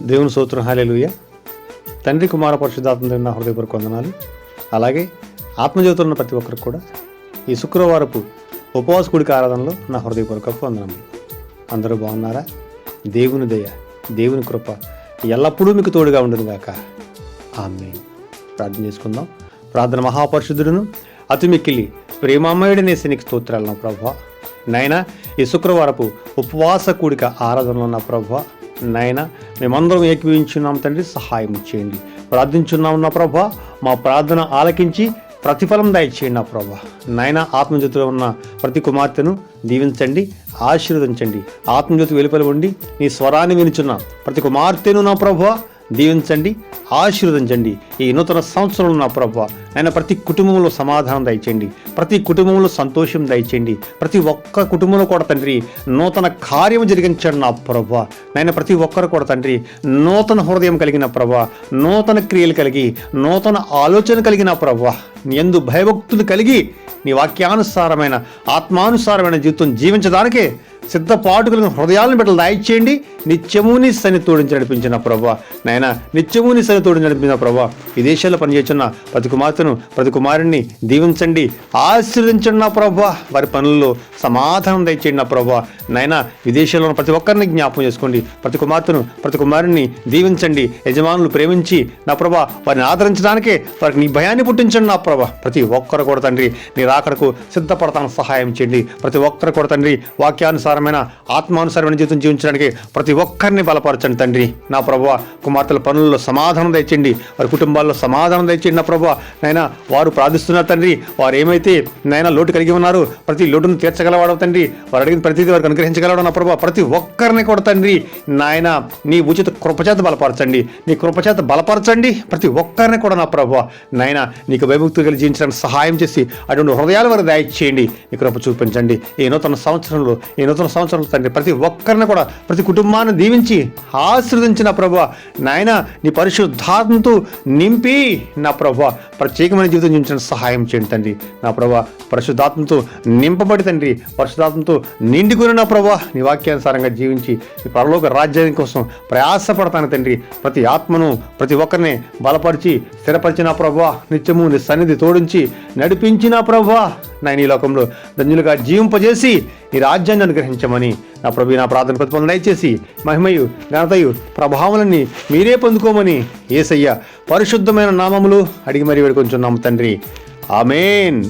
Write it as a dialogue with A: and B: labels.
A: దేవుని స్తోత్రం, హల్లెలూయా. తండ్రి, కుమార, పరిశుద్ధాత్మ దేవుని నా హృదయపూర్వక వందనాలు. అలాగే ఆత్మజ్యోతులు ఉన్న ప్రతి ఒక్కరికి కూడా ఈ శుక్రవారపు ఉపవాస కూడిక ఆరాధనలో నా హృదయపూర్వక వందనములు. అందరూ బాగున్నారా? దేవుని దయ, దేవుని కృప ఎల్లప్పుడూ మీకు తోడుగా ఉండును గాక. ఆమేన్. ప్రార్థన చేసుకుందాం. ప్రార్థన. మహాపరిశుద్ధుడును అతి మిక్కిలి ప్రేమమయుడనే నీకు స్తోత్రాలు నా ప్రభువా. నాయనా, ఈ శుక్రవారపు ఉపవాస కూడిక ఆరాధనలో నా ప్రభువా, నాయనా మేమందరం ఏకీవించున్నాం తండ్రి, సహాయం చేయండి. ప్రార్థించున్నాం నా ప్రభువా, మా ప్రార్థన ఆలకించి ప్రతిఫలం దయచేయండి నా ప్రభువా. నాయనా, ఆత్మజ్యోతిలో ఉన్న ప్రతి కుమార్తెను దీవించండి, ఆశీర్వదించండి. ఆత్మజ్యోతి వెలుపల ఉండి నీ స్వరాన్ని వినుచున్న ప్రతి కుమార్తెను నా ప్రభువా దీవించండి, ఆశీర్వదించండి. ఈ నూతన సంవత్సరంలో నా ప్రభువా నాయన ప్రతి కుటుంబంలో సమాధానం దయచేయండి, ప్రతి కుటుంబంలో సంతోషం దయచేయండి. ప్రతి ఒక్క కుటుంబంలో కూడా తండ్రి నూతన కార్యం జరిగించండి నా ప్రభువా. నాయన ప్రతి ఒక్కరు కూడా తండ్రి నూతన హృదయం కలిగిన ప్రభువా, నూతన క్రియలు కలిగి, నూతన ఆలోచన కలిగిన ప్రభువా, నీ యందు భయభక్తులు కలిగి నీ వాక్యానుసారమైన ఆత్మానుసారమైన జీవితం జీవించడానికే సిద్ధపాటు కలిగిన హృదయాలను బిడ్డలు దయచేయండి. నిత్యము నీ సన్నిధితోడించి నడిపించిన ప్రభువా, నాయన నిత్యము నీ సన్నిధితోడించి నడిపించిన ప్రభువా, విదేశాల్లో పనిచేస్తున్న ప్రతి కుమార్తెను, ప్రతి కుమారుణ్ణి దీవించండి, ఆశీర్వదించండి నా ప్రభువా. వారి పనుల్లో సమాధానం దయచేయండి నా ప్రభువా. నాయన విదేశాల్లో ఉన్న ప్రతి ఒక్కరిని జ్ఞాపకం చేసుకోండి. ప్రతి కుమార్తెను, ప్రతి కుమారుణ్ణి దీవించండి. యజమానులు ప్రేమించి నా ప్రభువా వారిని ఆదరించడానికే వారికి నీ భయాన్ని పుట్టించండి నా ప్రభువా. ప్రతి ఒక్కరు కూడా తండ్రి నీ రాకడకు సిద్ధపడతాను సహాయం చేయండి. ప్రతి ఒక్కరు కూడా తండ్రి వాక్యానుసారమైన ఆత్మానుసారమైన జీవితం జీవించడానికి ప్రతి ఒక్కరిని బలపరచండి తండ్రి నా ప్రభువా. కుమార్తెల పనుల్లో సమాధానం దయచేయండి, వారి కుటుంబాల్లో సమాధానం దయచేయండి నా ప్రభువా. నైనా వారు ప్రార్థిస్తున్నారు తండ్రి, వారు ఏమైతే నైనా లోటు కలిగి ఉన్నారు ప్రతి లోటును తీర్చగలవాడు తండ్రి, వారు అడిగిన ప్రతిదీ వారికి అనుగ్రహించగలవాడు నా ప్రభువా. ప్రతి ఒక్కరిని కూడా తండ్రి నాయన నీ ఉచిత కృపచేత బలపరచండి, నీ కృపచేత బలపరచండి ప్రతి ఒక్కరిని కూడా నా ప్రభువా. నాయన నీకు భయభక్తులు కలిగి జీవించడానికి సహాయం చేసి అటువంటి హృదయాల వారికి దయచేయండి, నీ కృప చూపించండి. ఈ నూతన సంవత్సరంలో తండ్రి ప్రతి ఒక్కరిని కూడా ప్రతి కుటుంబాన్ని దీవించి ఆశీర్వదించిన ప్రభువా. నాయన నీ పరిశుద్ధాత్మతో నింపి నా ప్రభువా ప్రత్యేకమైన జీవితం జీవించడానికి సహాయం చేయండి తండ్రి నా ప్రభువా. పరిశుద్ధాత్మతో నింపబడి తండ్రి పరిశుద్ధాత్మతో నిండుకుని నా ప్రభువా నీ వాక్యానుసారంగా జీవించి ఈ పరలోక రాజ్యానికి కోసం ప్రయాసపడతాను తండ్రి. ప్రతి ఆత్మను ప్రతి ఒక్కరిని బలపరిచి స్థిరపరిచిన ప్రభువా, నిత్యము నీ సన్నిధి తోడించి నడిపించిన ప్రభువా. నాయన ఈ లోకంలో ధన్యులుగా జీవింపజేసి ఈ రాజ్యాన్ని అనుగ్రహించమని నా ప్రభు నా ప్రార్థన ప్రతిఫలం దయచేసి మహిమయు ఘనతయు ప్రభావాలన్నీ మీరే పొందుకోమని యేసయ్య పరిశుద్ధమైన నామములు అడిగి మరీ వేడుకొంచున్నాము తండ్రి. ఆమేన్.